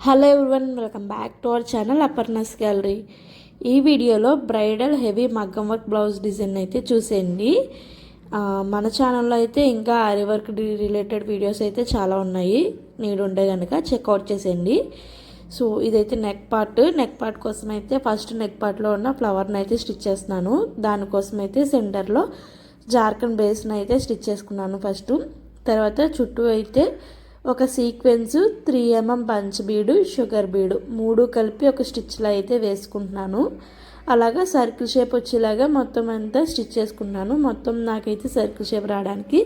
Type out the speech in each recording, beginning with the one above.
Hello everyone, welcome back to our channel Aparna's gallery. ఈ వీడియోలో bridal heavy మగ్గం work blouse design అయితే చూసేయండి. మన ఛానల్లో అయితే ఇంకా ఆరి వర్క్ రిలేటెడ్ వీడియోస్ అయితే చాలా ఉన్నాయి. నీడు ఉండే కనుక చెక్అవుట్ చేసేయండి. సో ఇదైతే నెక్ పార్ట్ కోసం అయితే ఫస్ట్ నెక్ పార్ట్లో ఉన్న ఫ్లవర్ని అయితే స్టిచ్ చేస్తున్నాను. దానికోసం అయితే సెంటర్లో జార్ఖండ్ బేస్ని అయితే స్టిచ్ చేసుకున్నాను ఫస్ట్. తర్వాత చుట్టూ అయితే ఒక సీక్వెన్స్ 3 mm బంచ్ బీడు, షుగర్ బీడు 3 కలిపి ఒక స్టిచ్లో అయితే వేసుకుంటున్నాను. అలాగా సర్కిల్ షేప్ వచ్చేలాగా మొత్తం అంతా స్టిచ్ చేసుకున్నాను. మొత్తం నాకైతే సర్కిల్ షేప్ రావడానికి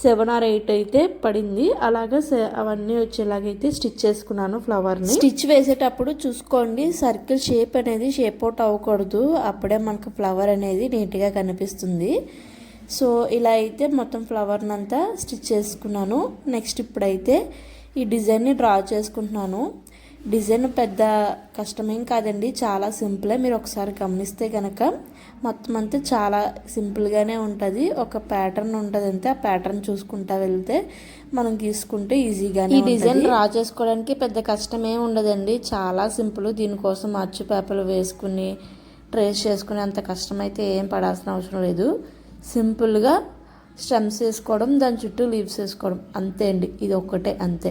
7 or 8 అయితే పడింది. అలాగా అవన్నీ వచ్చేలాగైతే స్టిచ్ చేసుకున్నాను. ఫ్లవర్ని స్టిచ్ వేసేటప్పుడు చూసుకోండి, సర్కిల్ షేప్ అనేది షేప్ అవుట్ అవ్వకూడదు. అప్పుడే మనకు ఫ్లవర్ అనేది నీట్గా కనిపిస్తుంది. సో ఇలా అయితే మొత్తం ఫ్లవర్ని అంతా స్టిచ్ చేసుకున్నాను. నెక్స్ట్ ఇప్పుడైతే ఈ డిజైన్ని డ్రా చేసుకుంటున్నాను. డిజైన్ పెద్ద కష్టమేం కాదండి, చాలా సింపులే. మీరు ఒకసారి గమనిస్తే కనుక మొత్తం అంతా చాలా సింపుల్గానే ఉంటుంది. ఒక ప్యాటర్న్ ఉంటుంది అంతే. ఆ ప్యాటర్న్ చూసుకుంటా వెళ్తే మనం గీసుకుంటే ఈజీగానే. ఈ డిజైన్ డ్రా చేసుకోవడానికి పెద్ద కష్టమేం ఉండదండి, చాలా సింపుల్. దీనికోసం అచ్చు పేపర్లు వేసుకుని ట్రేస్ చేసుకుని అంత కష్టమైతే ఏం పడాల్సిన అవసరం లేదు. సింపుల్గా స్టెమ్స్ వేసుకోవడం, దాని చుట్టూ లీవ్స్ వేసుకోవడం, అంతే అండి. ఇది ఒక్కటే, అంతే.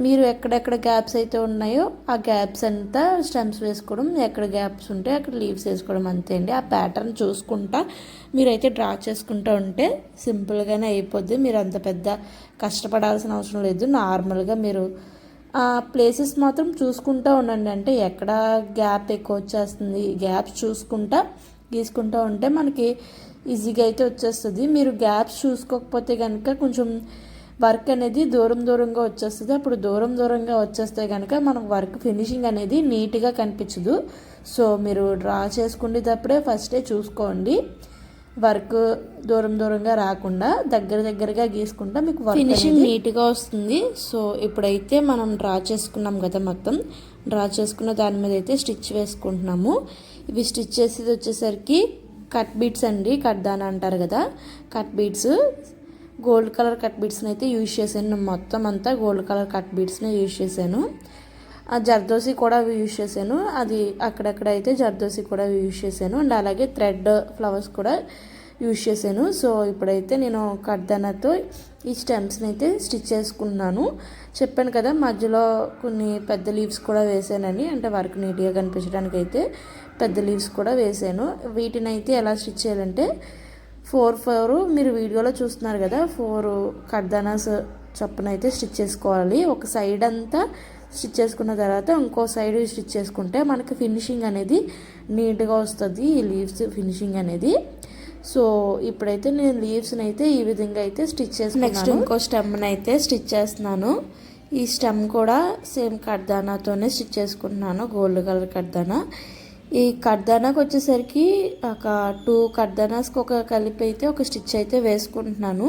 మీరు ఎక్కడెక్కడ గ్యాప్స్ అయితే ఉన్నాయో ఆ గ్యాప్స్ అంతా స్టెమ్స్ వేసుకోవడం, ఎక్కడ గ్యాప్స్ ఉంటే అక్కడ లీవ్స్ వేసుకోవడం, అంతే అండి. ఆ ప్యాటర్న్ చూసుకుంటా మీరైతే డ్రా చేసుకుంటూ ఉంటే సింపుల్గానే అయిపోద్ది. మీరు అంత పెద్ద కష్టపడాల్సిన అవసరం లేదు. నార్మల్గా మీరు ఆ ప్లేసెస్ మాత్రం చూసుకుంటూ ఉండండి. అంటే ఎక్కడ గ్యాప్ ఎక్కువ వచ్చేస్తుంది, గ్యాప్స్ చూసుకుంటా గీసుకుంటూ ఉంటే మనకి ఈజీగా అయితే వచ్చేస్తుంది. మీరు గ్యాప్స్ చూసుకోకపోతే కనుక కొంచెం వర్క్ అనేది దూరంగా వచ్చేస్తుంది. అప్పుడు దూరంగా వచ్చేస్తే కనుక మనకు వర్క్ ఫినిషింగ్ అనేది నీట్గా కనిపించదు. సో మీరు డ్రా చేసుకునేటప్పుడే ఫస్టే చూసుకోండి, వర్క్ దూరంగా రాకుండా దగ్గరగా గీసుకుంటా మీకు వర్క్ ఫినిషింగ్ నీట్గా వస్తుంది. సో ఇప్పుడైతే మనం డ్రా చేసుకున్నాం కదా, మొత్తం డ్రా చేసుకున్న దాని మీద అయితే స్టిచ్ వేసుకుంటున్నాము. ఇవి స్టిచ్ చేసేది వచ్చేసరికి కట్ బీడ్స్ అండి, కట్ దానా అంటారు కదా, cut beads. Gold colour cut బీడ్స్ని అయితే యూజ్ చేశాను. మొత్తం అంతా గోల్డ్ కలర్ కట్ బీడ్స్ని యూజ్ చేశాను. ఆ జర్దోసి కూడా యూజ్ చేశాను. అది అక్కడక్కడ అయితే జర్దోసి కూడా యూజ్ చేశాను. అండ్ అలాగే థ్రెడ్ ఫ్లవర్స్ కూడా యూజ్ చేశాను. సో ఇప్పుడైతే నేను కడ్దానాతో ఈ స్టెమ్స్ని అయితే స్టిచ్ చేసుకున్నాను. చెప్పాను కదా మధ్యలో కొన్ని పెద్ద లీవ్స్ కూడా వేసానని, అంటే వర్క్ నీట్గా కనిపించడానికి అయితే పెద్ద లీవ్స్ కూడా వేసాను. వీటిని అయితే ఎలా స్టిచ్ చేయాలంటే 4 మీరు వీడియోలో చూస్తున్నారు కదా, 4 కడ్దానాస్ చొప్పున అయితే స్టిచ్ చేసుకోవాలి. ఒక సైడ్ అంతా స్టిచ్ చేసుకున్న తర్వాత ఇంకో సైడ్ స్టిచ్ చేసుకుంటే మనకి ఫినిషింగ్ అనేది నీట్గా వస్తుంది, ఈ లీవ్స్ ఫినిషింగ్ అనేది. సో ఇప్పుడైతే నేను లీవ్స్ని అయితే ఈ విధంగా అయితే స్టిచ్ చేస్తున్నాను. నెక్స్ట్ ఇంకో స్టెమ్ని అయితే స్టిచ్ చేస్తున్నాను. ఈ స్టెమ్ కూడా సేమ్ కడ్దానాతోనే స్టిచ్ చేసుకుంటున్నాను, గోల్డ్ కలర్ కడ్దానా. ఈ కడ్దానాకి వచ్చేసరికి ఒక 2 కడ్దానాస్కి ఒక కలిపి అయితే ఒక స్టిచ్ అయితే వేసుకుంటున్నాను.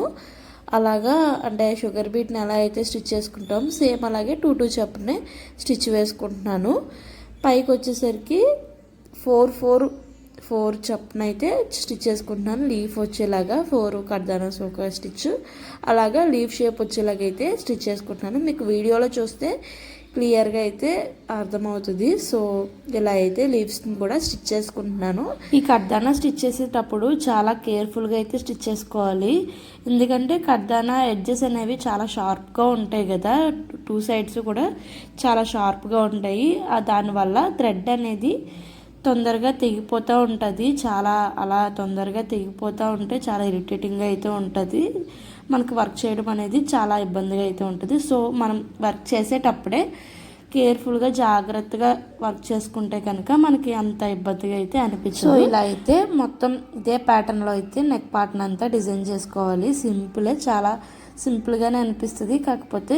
అలాగా అంటే షుగర్ బీట్ని ఎలా అయితే స్టిచ్ చేసుకుంటాం సేమ్ అలాగే 2 చొప్పునే స్టిచ్ వేసుకుంటున్నాను. పైకి వచ్చేసరికి 4 చొప్పున అయితే స్టిచ్ చేసుకుంటున్నాను. లీఫ్ వచ్చేలాగా 4 కడ్దానాస్ ఒక స్టిచ్, అలాగా లీఫ్ షేప్ వచ్చేలాగా అయితే స్టిచ్ చేసుకుంటున్నాను. మీకు వీడియోలో చూస్తే క్లియర్గా అయితే అర్థమవుతుంది. సో ఇలా అయితే లీవ్స్ని కూడా స్టిచ్ చేసుకుంటున్నాను. ఈ కడ్దానా స్టిచ్ చేసేటప్పుడు చాలా కేర్ఫుల్గా అయితే స్టిచ్ చేసుకోవాలి. ఎందుకంటే కడ్దానా ఎడ్జెస్ అనేవి చాలా షార్ప్గా ఉంటాయి కదా, 2 సైడ్స్ కూడా చాలా షార్ప్గా ఉంటాయి. దానివల్ల థ్రెడ్ అనేది తొందరగా తెగిపోతూ ఉంటుంది. చాలా అలా తొందరగా తెగిపోతూ ఉంటే చాలా ఇరిటేటింగ్గా అయితే ఉంటుంది. మనకు వర్క్ చేయడం అనేది చాలా ఇబ్బందిగా అయితే ఉంటుంది. సో మనం వర్క్ చేసేటప్పుడే కేర్ఫుల్గా జాగ్రత్తగా వర్క్ చేసుకుంటే కనుక మనకి అంత ఇబ్బందిగా అయితే అనిపించదు. సో ఇలా అయితే మొత్తం ఇదే ప్యాటర్న్లో అయితే నెక్ పార్ట్ని అంతా డిజైన్ చేసుకోవాలి. సింపులే, చాలా సింపుల్గానే అనిపిస్తుంది, కాకపోతే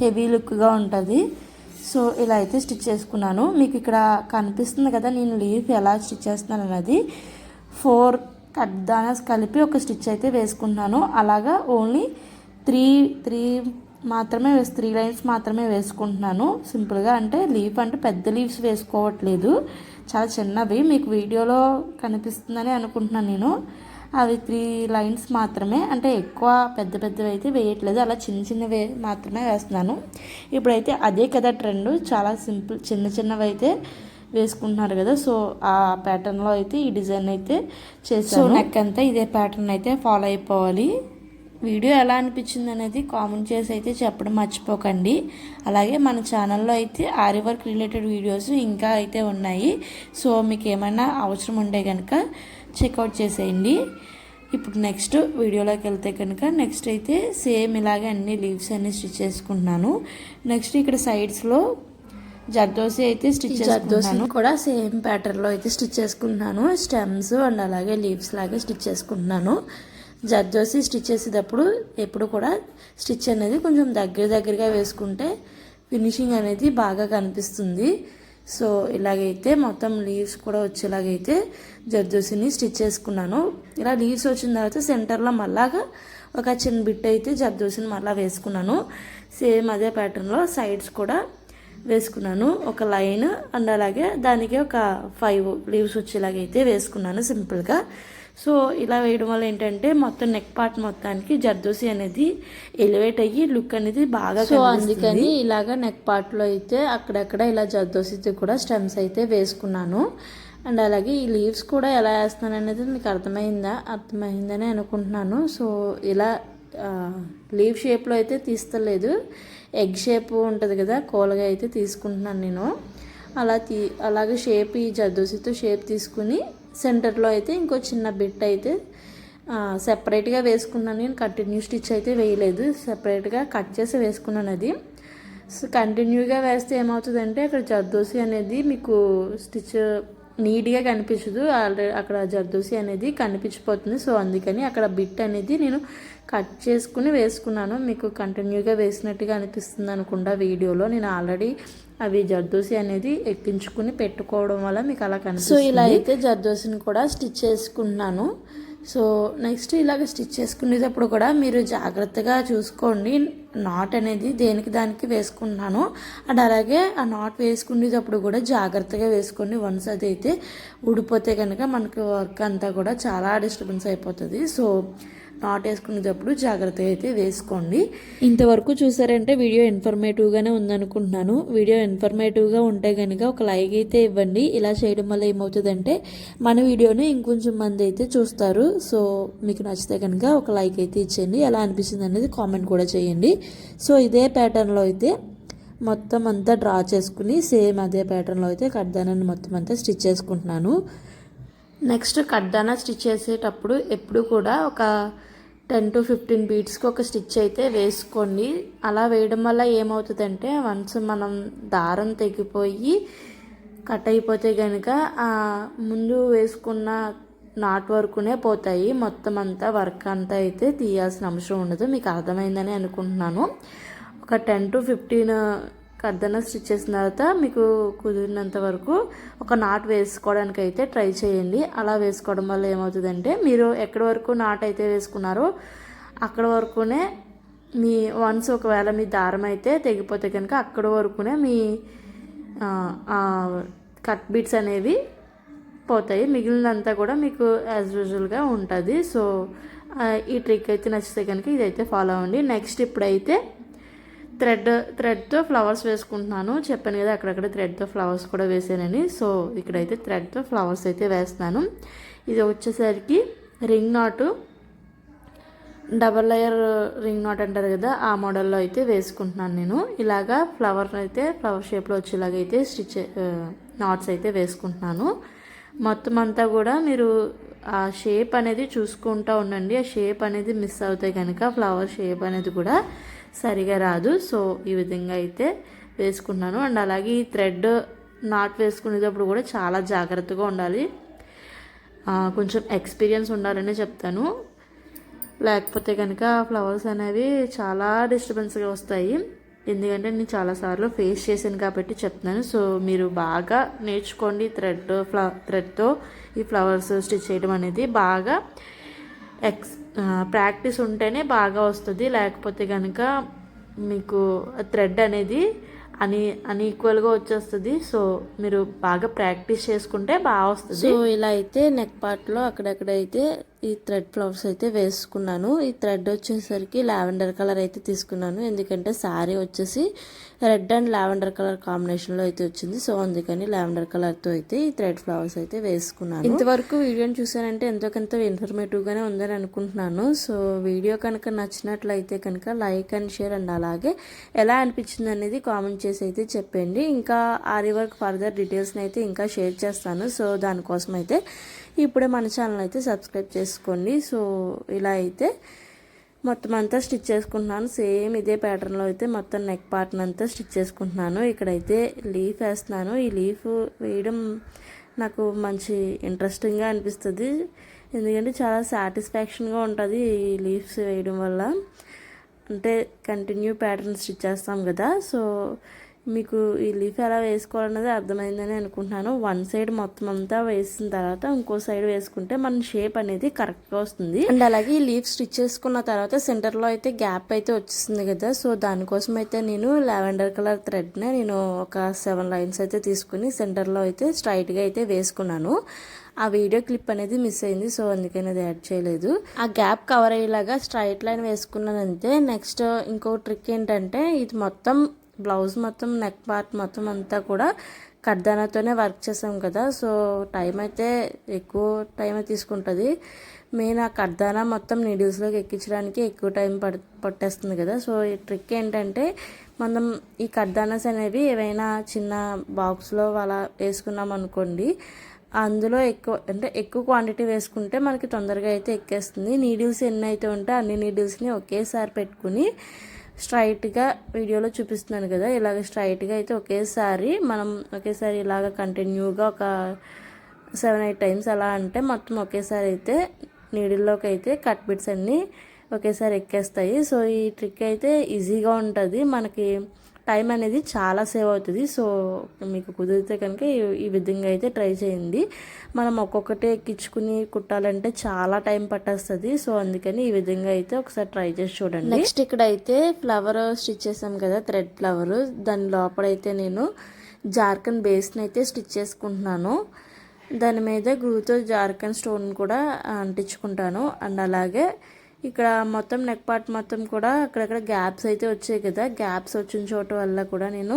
హెవీ లుక్గా ఉంటుంది. సో ఇలా అయితే స్టిచ్ చేసుకున్నాను. మీకు ఇక్కడ కనిపిస్తుంది కదా నేను లీఫ్ ఎలా స్టిచ్ చేస్తున్నాను అన్నది. 4 కడ్దానాస్ కలిపి ఒక స్టిచ్ అయితే వేసుకుంటున్నాను. అలాగా ఓన్లీ 3 మాత్రమే 3 లైన్స్ మాత్రమే వేసుకుంటున్నాను సింపుల్గా. అంటే లీఫ్ అంటే పెద్ద లీవ్స్ వేసుకోవట్లేదు, చాలా చిన్నవి. మీకు వీడియోలో కనిపిస్తుందని అనుకుంటున్నాను నేను. అవి 3 లైన్స్ మాత్రమే, అంటే ఎక్కువ పెద్ద పెద్దవి అయితే వేయట్లేదు, అలా చిన్న చిన్నవి మాత్రమే వేస్తున్నాను. ఇప్పుడైతే అదే కదా ట్రెండ్, చాలా సింపుల్ చిన్న చిన్నవి అయితే వేసుకుంటున్నారు కదా. సో ఆ ప్యాటర్న్లో అయితే ఈ డిజైన్ అయితే చేశాను. సో నెక్ అంతా ఇదే ప్యాటర్న్ అయితే ఫాలో అయిపోవాలి. వీడియో ఎలా అనిపించింది అనేది కామెంట్ చేసి అయితే చెప్పడం మర్చిపోకండి. అలాగే మన ఛానల్లో అయితే ఆరి వర్క్ రిలేటెడ్ వీడియోస్ ఇంకా అయితే ఉన్నాయి. సో మీకు ఏమైనా అవసరం ఉంటే కనుక చెక్అవుట్ చేసేయండి. ఇప్పుడు నెక్స్ట్ వీడియోలోకి వెళ్తే కనుక నెక్స్ట్ అయితే సేమ్ ఇలాగే అన్ని లీవ్స్ అన్ని స్టిచ్ చేసుకుంటున్నాను. నెక్స్ట్ ఇక్కడ సైడ్స్లో జర్దోసి అయితే స్టిచ్ చేసుకుంటున్నాను. కూడా సేమ్ ప్యాటర్న్లో అయితే స్టిచ్ చేసుకుంటున్నాను. స్టెమ్స్ అండ్ అలాగే లీవ్స్ లాగే స్టిచ్ చేసుకుంటున్నాను. జర్దోసి స్టిచ్ చేసేటప్పుడు ఎప్పుడు కూడా స్టిచ్ అనేది కొంచెం దగ్గరగా వేసుకుంటే ఫినిషింగ్ అనేది బాగా కనిపిస్తుంది. సో ఇలాగైతే మొత్తం లీవ్స్ కూడా వచ్చేలాగైతే జర్దోసిని స్టిచ్ చేసుకున్నాను. ఇలా లీవ్స్ వచ్చిన తర్వాత సెంటర్లో మళ్ళాగా ఒక చిన్న బిట్ అయితే జర్దోసిని మళ్ళీ వేసుకున్నాను. సేమ్ అదే ప్యాటర్న్లో సైడ్స్ కూడా వేసుకున్నాను, ఒక లైన్ అండ్ అలాగే దానికి ఒక 5 లీవ్స్ వచ్చేలాగైతే వేసుకున్నాను సింపుల్గా. సో ఇలా వేయడం వల్ల ఏంటంటే మొత్తం నెక్ పార్ట్ మొత్తానికి జర్దోసి అనేది ఎలివేట్ అయ్యి లుక్ అనేది బాగా, సో అందుకని ఇలాగ నెక్ పార్ట్లో అయితే అక్కడక్కడ ఇలా జర్దోసితో కూడా స్టెమ్స్ అయితే వేసుకున్నాను. అండ్ అలాగే ఈ లీవ్స్ కూడా ఎలా వేస్తున్నాను అనేది మీకు అర్థమైందని అనుకుంటున్నాను. సో ఇలా లీవ్ షేప్లో అయితే తీస్తలేదు, ఎగ్ షేప్ ఉంటుంది కదా, కోలగా అయితే తీసుకుంటున్నాను నేను. అలాగే షేప్ ఈ జర్దోసితో షేప్ తీసుకుని సెంటర్లో అయితే ఇంకో చిన్న బిట్ అయితే సెపరేట్గా వేసుకున్నాను. నేను కంటిన్యూ స్టిచ్ అయితే వేయలేదు, సెపరేట్గా కట్ చేసి వేసుకున్నాను అది. సో కంటిన్యూగా వేస్తే ఏమవుతుందంటే అక్కడ జర్దోసి అనేది మీకు స్టిచ్ నీట్గా కనిపించదు, అక్కడ జర్దోసి అనేది కనిపించిపోతుంది. సో అందుకని అక్కడ బిట్ అనేది నేను కట్ చేసుకుని వేసుకున్నాను. మీకు కంటిన్యూగా వేసినట్టుగా అనిపిస్తుంది అనుకుంటా వీడియోలో. నేను ఆల్రెడీ అవి జర్దోసి అనేది ఎక్కించుకుని పెట్టుకోవడం వల్ల మీకు అలా కనిపిస్తుంది. సో ఇలా అయితే జర్దోసిని కూడా స్టిచ్ చేసుకుంటున్నాను. సో నెక్స్ట్ ఇలాగ స్టిచ్ చేసుకునేటప్పుడు కూడా మీరు జాగ్రత్తగా చూసుకోండి, నాట్ అనేది దేనికి దానికి వేసుకుంటున్నాను. అండ్ అలాగే ఆ నాట్ వేసుకునేటప్పుడు కూడా జాగ్రత్తగా వేసుకోండి. వన్స్ అది అయితే ఊడిపోతే కనుక మనకి వర్క్ అంతా కూడా చాలా డిస్టర్బెన్స్ అయిపోతుంది. సో నాట్ వేసుకునేటప్పుడు జాగ్రత్తగా అయితే వేసుకోండి. ఇంతవరకు చూసారంటే వీడియో ఇన్ఫర్మేటివ్గానే ఉందనుకుంటున్నాను. వీడియో ఇన్ఫర్మేటివ్గా ఉంటే కనుక ఒక లైక్ అయితే ఇవ్వండి. ఇలా చేయడం వల్ల ఏమవుతుందంటే మన వీడియోని ఇంకొంచెం మంది అయితే చూస్తారు. సో మీకు నచ్చితే కనుక ఒక లైక్ అయితే ఇచ్చేయండి. ఎలా అనిపిస్తుంది అనేది కామెంట్ కూడా చేయండి. సో ఇదే ప్యాటర్న్లో అయితే మొత్తం అంతా డ్రా చేసుకుని సేమ్ అదే ప్యాటర్న్లో అయితే కడ్దానాన్ని మొత్తం అంతా స్టిచ్ చేసుకుంటున్నాను. నెక్స్ట్ కడ్దానా స్టిచ్ చేసేటప్పుడు ఎప్పుడు కూడా ఒక 10 to 15 బీట్స్కి ఒక స్టిచ్ అయితే వేసుకోండి. అలా వేయడం వల్ల ఏమవుతుందంటే వన్స్ మనం దారం తెగిపోయి కట్ అయిపోతే కనుక ముందు వేసుకున్న నాట్ వరకునే పోతాయి, మొత్తం అంతా వర్క్ అంతా అయితే తీయాల్సిన అవసరం ఉండదు. మీకు అర్థమైందని అనుకుంటున్నాను. ఒక 10 to 15 కర్దన స్టిచ్ చేసిన తర్వాత మీకు కుదిరినంత వరకు ఒక నాట్ వేసుకోవడానికి అయితే ట్రై చేయండి. అలా వేసుకోవడం వల్ల ఏమవుతుందంటే మీరు ఎక్కడి వరకు నాట్ అయితే వేసుకున్నారో అక్కడ వరకునే మీ వన్స్ ఒకవేళ మీ దారం అయితే తెగిపోతే కనుక అక్కడ వరకునే మీ కట్ బీట్స్ అనేవి పోతాయి, మిగిలినంతా కూడా మీకు యాజ్ యూజువల్గా ఉంటుంది. సో ఈ ట్రిక్ అయితే నచ్చితే కనుక ఇదైతే ఫాలో అవ్వండి. నెక్స్ట్ ఇప్పుడైతే థ్రెడ్తో ఫ్లవర్స్ వేసుకుంటున్నాను. చెప్పాను కదా అక్కడక్కడ థ్రెడ్తో ఫ్లవర్స్ కూడా వేసానని. సో ఇక్కడైతే థ్రెడ్తో ఫ్లవర్స్ అయితే వేస్తున్నాను. ఇది వచ్చేసరికి రింగ్ నాటు, డబల్ లేయర్ రింగ్ నాట్ అంటారు కదా, ఆ మోడల్లో అయితే వేసుకుంటున్నాను నేను. ఇలాగా ఫ్లవర్ షేప్లో వచ్చేలాగైతే నాట్స్ అయితే వేసుకుంటున్నాను. మొత్తం అంతా కూడా మీరు ఆ షేప్ అనేది చూసుకుంటూ ఉండండి. ఆ షేప్ అనేది మిస్ అవుతాయి కనుక ఫ్లవర్ షేప్ అనేది కూడా సరిగా రాదు. సో ఈ విధంగా అయితే వేసుకున్నాను. అండ్ అలాగే ఈ థ్రెడ్ నాట్ వేసుకునేటప్పుడు కూడా చాలా జాగ్రత్తగా ఉండాలి, కొంచెం ఎక్స్పీరియన్స్ ఉండాలని చెప్తాను. లేకపోతే కనుక ఫ్లవర్స్ అనేవి చాలా డిస్టర్బెన్స్గా వస్తాయి. ఎందుకంటే నేను చాలాసార్లు ఫేస్ చేశాను కాబట్టి చెప్తున్నాను. సో మీరు బాగా నేర్చుకోండి. థ్రెడ్తో ఈ ఫ్లవర్స్ స్టిచ్ చేయడం అనేది బాగా ప్రాక్టీస్ ఉంటేనే బాగా వస్తుంది. లేకపోతే కనుక మీకు థ్రెడ్ అనేది అన్ఈక్వల్గా వచ్చేస్తుంది. సో మీరు బాగా ప్రాక్టీస్ చేసుకుంటే బాగా వస్తుంది. సో ఇలా అయితే నెక్ పార్ట్లో అక్కడక్కడైతే ఈ థ్రెడ్ ఫ్లవర్స్ అయితే వేసుకున్నాను. ఈ థ్రెడ్ వచ్చేసరికి లావెండర్ కలర్ అయితే తీసుకున్నాను, ఎందుకంటే శారీ వచ్చేసి రెడ్ అండ్ లావెండర్ కలర్ కాంబినేషన్లో అయితే వచ్చింది. సో అందుకని లావెండర్ కలర్తో అయితే ఈ థ్రెడ్ ఫ్లవర్స్ అయితే వేసుకున్నాను. ఇంతవరకు వీడియోని చూసానంటే ఎంతో కొంత ఇన్ఫర్మేటివ్గానే ఉందని అనుకుంటున్నాను. సో వీడియో కనుక నచ్చినట్లయితే కనుక లైక్ అండ్ షేర్ అండ్ అలాగే ఎలా అనిపించింది అనేది కామెంట్ చేసి అయితే చెప్పండి. ఇంకా ఆరి వర్క్ ఫర్దర్ డీటెయిల్స్ని అయితే ఇంకా షేర్ చేస్తాను. సో దానికోసం అయితే ఇప్పుడే మన ఛానల్ అయితే సబ్స్క్రైబ్ చేసుకోండి. సో ఇలా అయితే మొత్తం అంతా స్టిచ్ చేసుకుంటున్నాను. సేమ్ ఇదే ప్యాటర్న్లో అయితే మొత్తం నెక్ పార్ట్ని అంతా స్టిచ్ చేసుకుంటున్నాను. ఇక్కడైతే లీఫ్ వేస్తున్నాను. ఈ లీఫ్ వేయడం నాకు మంచి ఇంట్రెస్టింగ్గా అనిపిస్తుంది, ఎందుకంటే చాలా సాటిస్ఫాక్షన్గా ఉంటుంది ఈ లీవ్స్ వేయడం వల్ల. అంటే కంటిన్యూ ప్యాటర్న్ స్టిచ్ చేస్తాం కదా, సో మీకు ఈ లీఫ్ ఎలా వేసుకోవాలన్నది అర్థమైందని అనుకుంటున్నాను. వన్ సైడ్ మొత్తం అంతా వేసిన తర్వాత ఇంకో సైడ్ వేసుకుంటే మన షేప్ అనేది కరెక్ట్గా వస్తుంది. అండ్ అలాగే ఈ లీఫ్ స్టిచ్ చేసుకున్న తర్వాత సెంటర్లో అయితే గ్యాప్ అయితే వచ్చేస్తుంది కదా, సో దానికోసం అయితే నేను లావెండర్ కలర్ థ్రెడ్ని నేను ఒక 7 లైన్స్ అయితే తీసుకుని సెంటర్లో అయితే స్ట్రైట్గా అయితే వేసుకున్నాను. ఆ వీడియో క్లిప్ అనేది మిస్ అయింది, సో అందుకని అది యాడ్ చేయలేదు. ఆ గ్యాప్ కవర్ అయ్యేలాగా స్ట్రైట్ లైన్ వేసుకున్నాను అంతే. నెక్స్ట్ ఇంకో ట్రిక్ ఏంటంటే, ఇది మొత్తం బ్లౌజ్ మొత్తం నెక్ పార్ట్ మొత్తం అంతా కూడా కడ్దానాతోనే వర్క్ చేసాం కదా, సో టైం అయితే ఎక్కువ టైం తీసుకుంటుంది. మెయిన్ ఆ కడ్దానా మొత్తం నీడిల్స్లోకి ఎక్కించడానికి ఎక్కువ టైం పట్టేస్తుంది కదా. సో ఈ ట్రిక్ ఏంటంటే, మనం ఈ కడ్దానాస్ అనేవి ఏవైనా చిన్న బాక్స్లో అలా వేసుకున్నాం అనుకోండి, అందులో ఎక్కువ క్వాంటిటీ వేసుకుంటే మనకి తొందరగా అయితే ఎక్కేస్తుంది. నీడిల్స్ ఎన్ని అయితే ఉంటే అన్ని నీడిల్స్ని ఒకేసారి పెట్టుకుని స్ట్రైట్గా వీడియోలో చూపిస్తున్నాను కదా, ఇలాగ స్ట్రైట్గా అయితే ఒకేసారి ఇలాగ కంటిన్యూగా ఒక 7-8 టైమ్స్ అలా అంటే మొత్తం ఒకేసారి అయితే నీడిల్లోకి అయితే కట్ బిట్స్ అన్నీ ఒకేసారి ఎక్కేస్తాయి. సో ఈ ట్రిక్ అయితే ఈజీగా ఉంటుంది, మనకి టైం అనేది చాలా సేవ్ అవుతుంది. సో మీకు కుదిరితే కనుక ఈ విధంగా అయితే ట్రై చేయండి. మనం ఒక్కొక్కటి ఎక్కించుకుని కుట్టాలంటే చాలా టైం పట్టేస్తుంది. సో అందుకని ఈ విధంగా అయితే ఒకసారి ట్రై చేసి చూడండి. నెక్స్ట్ ఇక్కడ అయితే ఫ్లవర్ స్టిచ్ చేసాం కదా, థ్రెడ్ ఫ్లవర్, దాని లోపలైతే నేను జార్ఖండ్ బేస్ని అయితే స్టిచ్ చేసుకుంటున్నాను. దాని మీద గ్లూతో జార్ఖండ్ స్టోన్ కూడా అంటించుకుంటాను. అండ్ అలాగే ఇక్కడ మొత్తం నెక్ పార్ట్ మొత్తం కూడా అక్కడక్కడ గ్యాప్స్ అయితే వచ్చాయి కదా, గ్యాప్స్ వచ్చిన చోట వల్ల కూడా నేను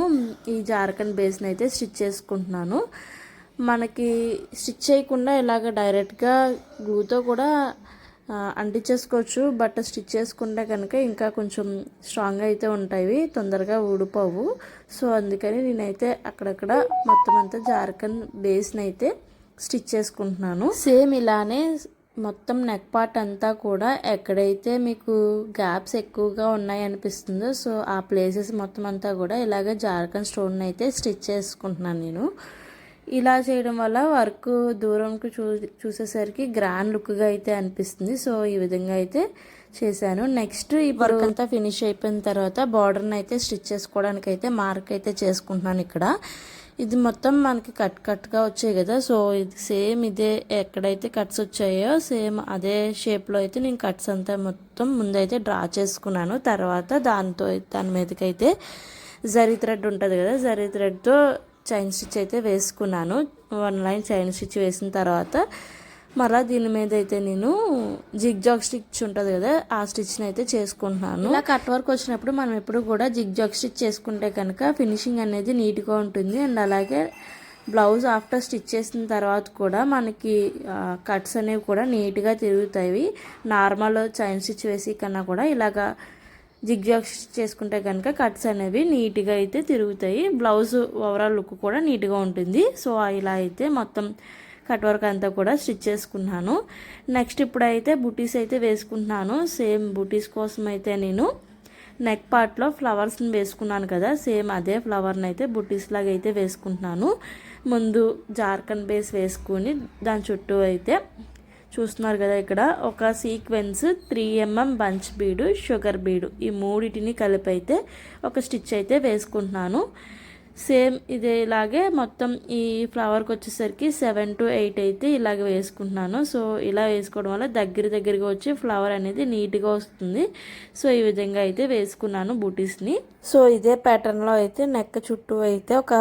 ఈ జార్ఖండ్ బేస్ని అయితే స్టిచ్ చేసుకుంటున్నాను. మనకి స్టిచ్ చేయకుండా ఇలాగ డైరెక్ట్గా గ్లూతో కూడా అంటించేసుకోవచ్చు, బట్ స్టిచ్ చేసుకుంటే కనుక ఇంకా కొంచెం స్ట్రాంగ్గా అయితే ఉంటాయి, తొందరగా ఊడిపోవు. సో అందుకని నేనైతే అక్కడక్కడ మొత్తం అంతా జార్ఖండ్ బేస్ని అయితే స్టిచ్ చేసుకుంటున్నాను. సేమ్ ఇలానే మొత్తం నెక్ పార్ట్ అంతా కూడా ఎక్కడైతే మీకు గ్యాప్స్ ఎక్కువగా ఉన్నాయి అనిపిస్తుందో, సో ఆ ప్లేసెస్ మొత్తం అంతా కూడా ఇలాగ జార్ఖండ్ స్టోన్ అయితే స్టిచ్ చేసుకుంటున్నాను నేను. ఇలా చేయడం వల్ల వర్క్ దూరంకి చూసేసరికి గ్రాండ్ లుక్గా అయితే అనిపిస్తుంది. సో ఈ విధంగా అయితే చేశాను. నెక్స్ట్ ఈ వర్క్ అంతా ఫినిష్ అయిపోయిన తర్వాత బార్డర్ని అయితే స్టిచ్ చేసుకోవడానికి అయితే మార్క్ అయితే చేసుకుంటున్నాను. ఇక్కడ ఇది మొత్తం మనకి కట్గా వచ్చాయి కదా, సో ఇది సేమ్ ఇదే ఎక్కడైతే కట్స్ వచ్చాయో సేమ్ అదే షేప్లో అయితే నేను కట్స్ అంతా మొత్తం ముందైతే డ్రా చేసుకున్నాను. తర్వాత దాని మీదకైతే జరీ థ్రెడ్ ఉంటుంది కదా, జరీ థ్రెడ్తో చైన్ స్టిచ్ అయితే వేసుకున్నాను. 1 లైన్ చైన్ స్టిచ్ వేసిన తర్వాత మళ్ళీ దీని మీద అయితే నేను జిగ్జాగ్ స్టిచ్ ఉంటుంది కదా, ఆ స్టిచ్ని అయితే చేసుకుంటున్నాను. ఇలా కట్ వర్క్ వచ్చినప్పుడు మనం ఎప్పుడు కూడా జిగ్జాగ్ స్టిచ్ చేసుకుంటే కనుక ఫినిషింగ్ అనేది నీట్గా ఉంటుంది. అండ్ అలాగే బ్లౌజ్ ఆఫ్టర్ స్టిచ్ చేసిన తర్వాత కూడా మనకి కట్స్ అనేవి కూడా నీట్గా తిరుగుతాయి. నార్మల్ చైన్ స్టిచ్ వేసి కన్నా కూడా ఇలాగా జిగ్జాగ్ స్టిచ్ చేసుకుంటే కనుక కట్స్ అనేవి నీట్గా అయితే తిరుగుతాయి, బ్లౌజ్ ఓవరాల్ లుక్ కూడా నీట్గా ఉంటుంది. సో ఇలా అయితే మొత్తం కట్ వర్క్ అంతా కూడా స్టిచ్ చేసుకున్నాను. నెక్స్ట్ ఇప్పుడైతే బుటీస్ అయితే వేసుకుంటున్నాను. సేమ్ బుటీస్ కోసం అయితే నేను నెక్ పార్ట్లో ఫ్లవర్స్ని వేసుకున్నాను కదా, సేమ్ అదే ఫ్లవర్ని అయితే బుటీస్ లాగా అయితే వేసుకుంటున్నాను. ముందు జార్ఖండ్ బేస్ వేసుకుని దాని చుట్టూ అయితే చూస్తున్నారు కదా, ఇక్కడ ఒక సీక్వెన్స్ 3mm బంచ్ బీడు, షుగర్ బీడు, ఈ మూడింటిని కలిపి అయితే ఒక స్టిచ్ అయితే వేసుకుంటున్నాను. సేమ్ ఇదేలాగే మొత్తం ఈ ఫ్లవర్కి వచ్చేసరికి 7 to 8 అయితే ఇలాగ వేసుకుంటున్నాను. సో ఇలా వేసుకోవడం వల్ల దగ్గరగా వచ్చి ఫ్లవర్ అనేది నీట్గా వస్తుంది. సో ఈ విధంగా అయితే వేసుకున్నాను బూటీస్ని. సో ఇదే ప్యాటర్న్లో అయితే నెక్ చుట్టూ అయితే ఒక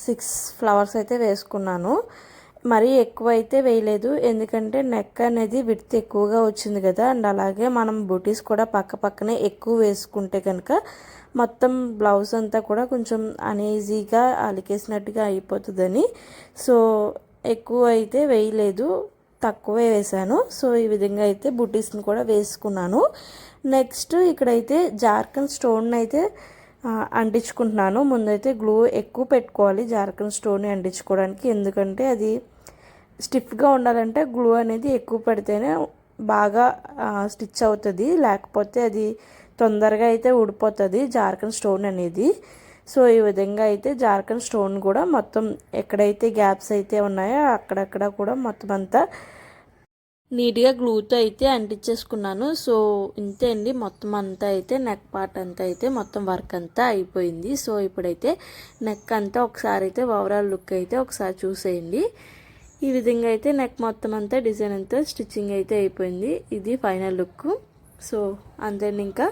6 ఫ్లవర్స్ అయితే వేసుకున్నాను. మరీ ఎక్కువ అయితే వేయలేదు, ఎందుకంటే నెక్ అనేది విడ్త్ ఎక్కువగా వచ్చింది కదా. అండ్ అలాగే మనం బూటీస్ కూడా పక్క పక్కనే ఎక్కువ వేసుకుంటే కనుక మొత్తం బ్లౌజ్ అంతా కూడా కొంచెం అనీజీగా అలికేసినట్టుగా అయిపోతుందని సో ఎక్కువ అయితే వేయలేదు, తక్కువే వేసాను. సో ఈ విధంగా అయితే బూటీస్ని కూడా వేసుకున్నాను. నెక్స్ట్ ఇక్కడైతే జార్ఖండ్ స్టోన్ అయితే అంటించుకుంటున్నాను. ముందైతే గ్లూ ఎక్కువ పెట్టుకోవాలి జార్ఖండ్ స్టోన్ని అంటించుకోవడానికి, ఎందుకంటే అది స్టిఫ్గా ఉండాలంటే గ్లూ అనేది ఎక్కువ పెడితేనే బాగా స్టిచ్ అవుతుంది, లేకపోతే అది తొందరగా అయితే ఊడిపోతుంది జార్ఖండ్ స్టోన్ అనేది. సో ఈ విధంగా అయితే జార్ఖండ్ స్టోన్ కూడా మొత్తం ఎక్కడైతే గ్యాప్స్ అయితే ఉన్నాయో అక్కడక్కడ కూడా మొత్తం అంతా నీట్గా గ్లూతో అయితే అంటించేసుకున్నాను. సో ఇంతే అండి, మొత్తం అంతా అయితే నెక్ పార్ట్ అంతా అయితే మొత్తం వర్క్ అంతా అయిపోయింది. సో ఇప్పుడైతే నెక్ అంతా ఒకసారి అయితే ఓవరాల్ లుక్ అయితే ఒకసారి చూసేయండి. ఈ విధంగా అయితే నెక్ మొత్తం అంతా డిజైన్ అంతా స్టిచ్చింగ్ అయితే అయిపోయింది. ఇది ఫైనల్ లుక్. సో అంతే ఇంకా.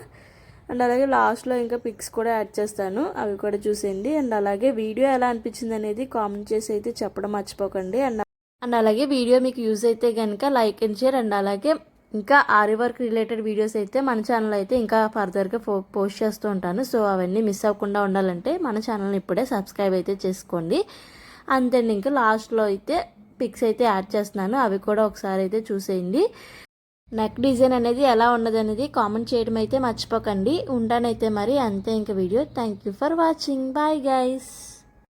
అండ్ అలాగే లాస్ట్లో ఇంకా పిక్స్ కూడా యాడ్ చేస్తాను, అవి కూడా చూసేయండి. అండ్ అలాగే వీడియో ఎలా అనిపించింది అనేది కామెంట్ చేసి అయితే చెప్పడం మర్చిపోకండి. అండ్ అలాగే వీడియో మీకు యూజ్ అయితే కనుక లైక్ అండ్ షేర్. అండ్ అలాగే ఇంకా ఆరి వర్క్ రిలేటెడ్ వీడియోస్ అయితే మన ఛానల్ అయితే ఇంకా ఫర్దర్గా పోస్ట్ చేస్తూ ఉంటాను. సో అవన్నీ మిస్ అవ్వకుండా ఉండాలంటే మన ఛానల్ని ఇప్పుడే సబ్స్క్రైబ్ అయితే చేసుకోండి. అంతే ఇంకా లాస్ట్లో అయితే పిక్స్ అయితే యాడ్ చేస్తున్నాను, అవి కూడా ఒకసారి అయితే చూసేయండి. నెక్ డిజైన్ అనేది ఎలా ఉన్నది అనేది కామెంట్ చేయడం అయితే మర్చిపోకండి. ఉంటానైతే మరి, అంతే ఇంకా video. Thank you for watching. Bye guys.